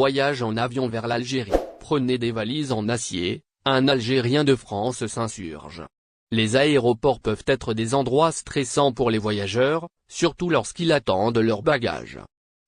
voyage en avion vers l'Algérie, prenez des valises en acier, un Algérien de France s'insurge. Les aéroports peuvent être des endroits stressants pour les voyageurs, surtout lorsqu'ils attendent leurs bagages.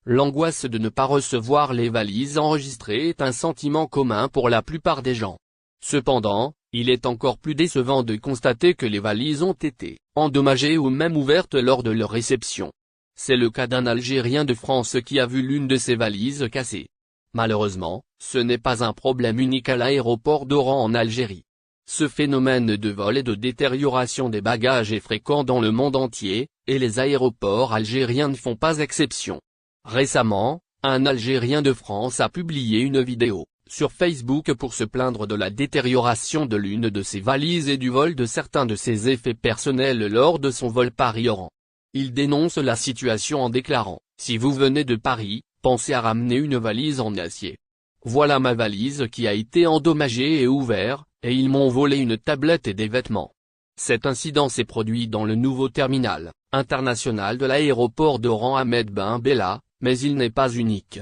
L'angoisse de ne pas recevoir les valises enregistrées est un sentiment commun pour la plupart des gens. Cependant, il est encore plus décevant de constater que les valises ont été endommagées ou même ouvertes lors de leur réception. C'est le cas d'un Algérien de France qui a vu l'une de ses valises cassée. Malheureusement, ce n'est pas un problème unique à l'aéroport d'Oran en Algérie. Ce phénomène de vol et de détérioration des bagages est fréquent dans le monde entier, et les aéroports algériens ne font pas exception. Récemment, un Algérien de France a publié une vidéo sur Facebook pour se plaindre de la détérioration de l'une de ses valises et du vol de certains de ses effets personnels lors de son vol Paris-Oran. Il dénonce la situation en déclarant « Si vous venez de Paris, pensez à ramener une valise en acier. Voilà ma valise qui a été endommagée et ouverte, et ils m'ont volé une tablette et des vêtements. » Cet incident s'est produit dans le nouveau terminal international de l'aéroport d'Oran Ahmed Ben Bella, mais il n'est pas unique.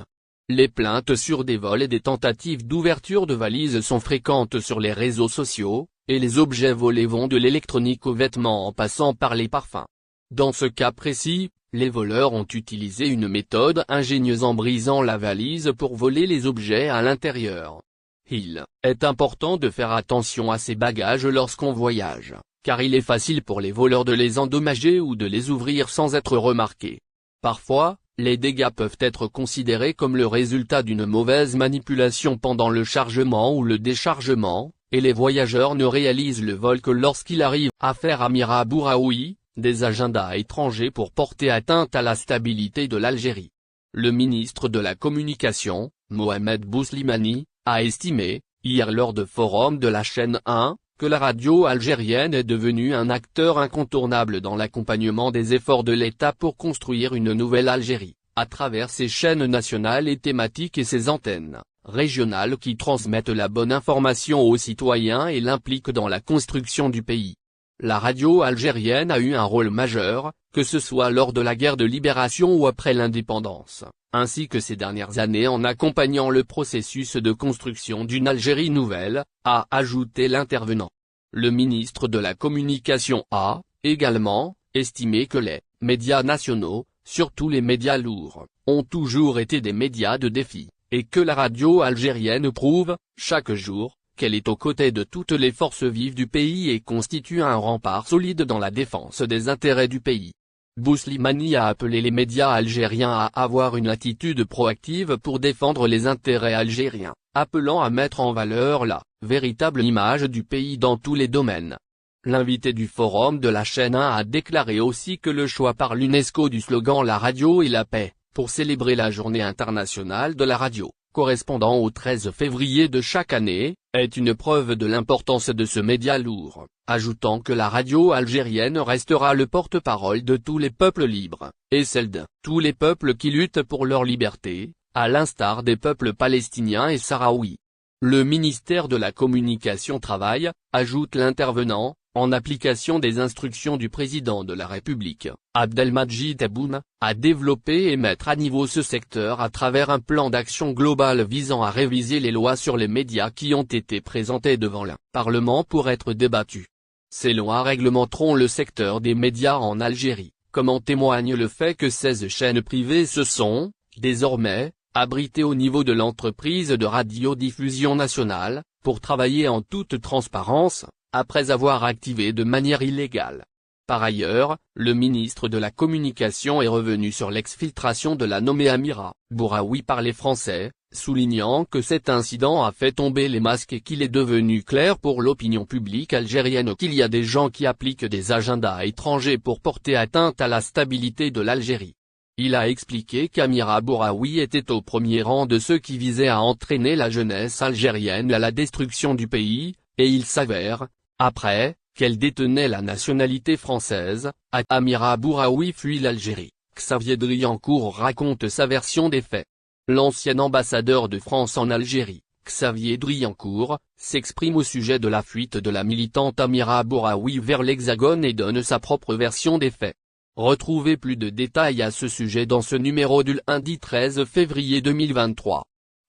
Les plaintes sur des vols et des tentatives d'ouverture de valises sont fréquentes sur les réseaux sociaux, et les objets volés vont de l'électronique aux vêtements en passant par les parfums. Dans ce cas précis, les voleurs ont utilisé une méthode ingénieuse en brisant la valise pour voler les objets à l'intérieur. Il est important de faire attention à ses bagages lorsqu'on voyage, car il est facile pour les voleurs de les endommager ou de les ouvrir sans être remarqués. Parfois, les dégâts peuvent être considérés comme le résultat d'une mauvaise manipulation pendant le chargement ou le déchargement, et les voyageurs ne réalisent le vol que lorsqu'il arrive à faire Amira Bouraoui des agendas étrangers pour porter atteinte à la stabilité de l'Algérie. Le ministre de la Communication, Mohamed Bouslimani, a estimé, hier lors de forum de la chaîne 1, que la radio algérienne est devenue un acteur incontournable dans l'accompagnement des efforts de l'État pour construire une nouvelle Algérie, à travers ses chaînes nationales et thématiques et ses antennes régionales qui transmettent la bonne information aux citoyens et l'impliquent dans la construction du pays. La radio algérienne a eu un rôle majeur, que ce soit lors de la guerre de libération ou après l'indépendance, ainsi que ces dernières années en accompagnant le processus de construction d'une Algérie nouvelle, a ajouté l'intervenant. Le ministre de la Communication a, également, estimé que les médias nationaux, surtout les médias lourds, ont toujours été des médias de défi, et que la radio algérienne prouve, chaque jour, qu'elle est aux côtés de toutes les forces vives du pays et constitue un rempart solide dans la défense des intérêts du pays. Bouslimani a appelé les médias algériens à avoir une attitude proactive pour défendre les intérêts algériens, appelant à mettre en valeur la véritable image du pays dans tous les domaines. L'invité du forum de la chaîne 1 a déclaré aussi que le choix par l'UNESCO du slogan « La radio et la paix » pour célébrer la journée internationale de la radio, correspondant au 13 février de chaque année, est une preuve de l'importance de ce média lourd, ajoutant que la radio algérienne restera le porte-parole de tous les peuples libres, et celle de tous les peuples qui luttent pour leur liberté, à l'instar des peuples palestiniens et sahraouis. Le ministère de la Communication travaille, ajoute l'intervenant, en application des instructions du président de la République, Abdelmadjid Tebboune, à développer et mettre à niveau ce secteur à travers un plan d'action global visant à réviser les lois sur les médias qui ont été présentées devant le Parlement pour être débattues. Ces lois réglementeront le secteur des médias en Algérie, comme en témoigne le fait que 16 chaînes privées se sont, désormais, abritées au niveau de l'entreprise de radiodiffusion nationale, pour travailler en toute transparence, après avoir activé de manière illégale. Par ailleurs, le ministre de la Communication est revenu sur l'exfiltration de la nommée Amira Bouraoui par les Français, soulignant que cet incident a fait tomber les masques et qu'il est devenu clair pour l'opinion publique algérienne qu'il y a des gens qui appliquent des agendas étrangers pour porter atteinte à la stabilité de l'Algérie. Il a expliqué qu'Amira Bouraoui était au premier rang de ceux qui visaient à entraîner la jeunesse algérienne à la destruction du pays, et il s'avère, après, qu'elle détenait la nationalité française, Amira Bouraoui fuit l'Algérie. Xavier Driancourt raconte sa version des faits. L'ancien ambassadeur de France en Algérie, Xavier Driancourt, s'exprime au sujet de la fuite de la militante Amira Bouraoui vers l'Hexagone et donne sa propre version des faits. Retrouvez plus de détails à ce sujet dans ce numéro du lundi 13 février 2023.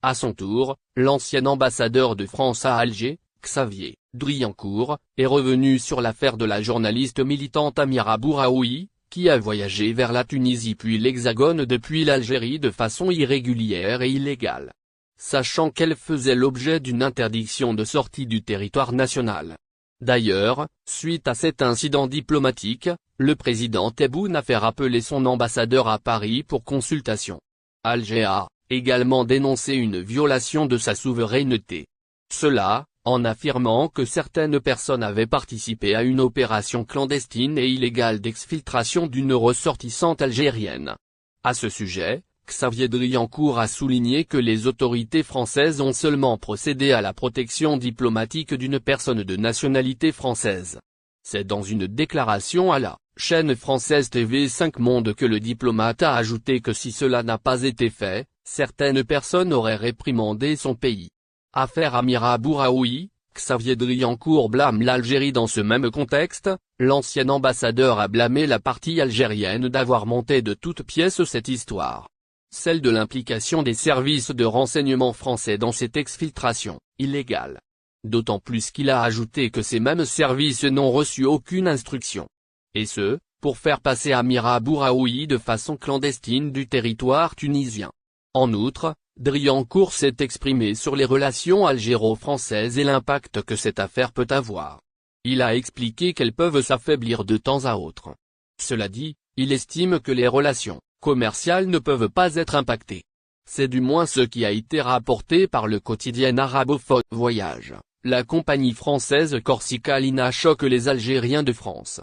À son tour, l'ancien ambassadeur de France à Alger, Xavier Driancourt, est revenu sur l'affaire de la journaliste militante Amira Bouraoui, qui a voyagé vers la Tunisie puis l'Hexagone depuis l'Algérie de façon irrégulière et illégale, sachant qu'elle faisait l'objet d'une interdiction de sortie du territoire national. D'ailleurs, suite à cet incident diplomatique, le président Tebboune a fait rappeler son ambassadeur à Paris pour consultation. Alger a également dénoncé une violation de sa souveraineté. Cela, en affirmant que certaines personnes avaient participé à une opération clandestine et illégale d'exfiltration d'une ressortissante algérienne. À ce sujet, Xavier Driancourt a souligné que les autorités françaises ont seulement procédé à la protection diplomatique d'une personne de nationalité française. C'est dans une déclaration à la chaîne française TV5 Monde que le diplomate a ajouté que si cela n'a pas été fait, certaines personnes auraient réprimandé son pays. Affaire Amira Bouraoui, Xavier Driancourt blâme l'Algérie dans ce même contexte, l'ancien ambassadeur a blâmé la partie algérienne d'avoir monté de toutes pièces cette histoire. Celle de l'implication des services de renseignement français dans cette exfiltration illégale. D'autant plus qu'il a ajouté que ces mêmes services n'ont reçu aucune instruction. Et ce, pour faire passer Amira Bouraoui de façon clandestine du territoire tunisien. En outre, Driancourt s'est exprimé sur les relations algéro-françaises et l'impact que cette affaire peut avoir. Il a expliqué qu'elles peuvent s'affaiblir de temps à autre. Cela dit, il estime que les relations commerciales ne peuvent pas être impactées. C'est du moins ce qui a été rapporté par le quotidien arabophone Voyage. La compagnie française Corsica Lina choque les Algériens de France.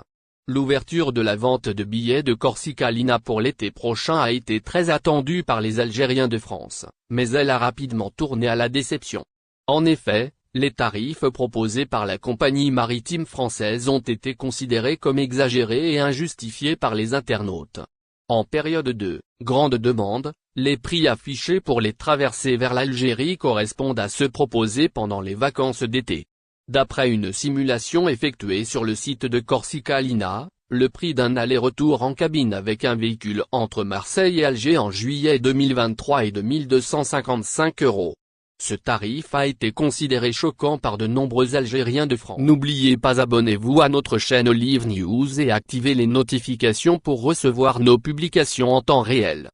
L'ouverture de la vente de billets de Corsica Lina pour l'été prochain a été très attendue par les Algériens de France, mais elle a rapidement tourné à la déception. En effet, les tarifs proposés par la compagnie maritime française ont été considérés comme exagérés et injustifiés par les internautes. En période de grande demande, les prix affichés pour les traversées vers l'Algérie correspondent à ceux proposés pendant les vacances d'été. D'après une simulation effectuée sur le site de Corsica Lina, le prix d'un aller-retour en cabine avec un véhicule entre Marseille et Alger en juillet 2023 est de 1 255 €. Ce tarif a été considéré choquant par de nombreux Algériens de France. N'oubliez pas abonnez-vous à notre chaîne Olive News et activez les notifications pour recevoir nos publications en temps réel.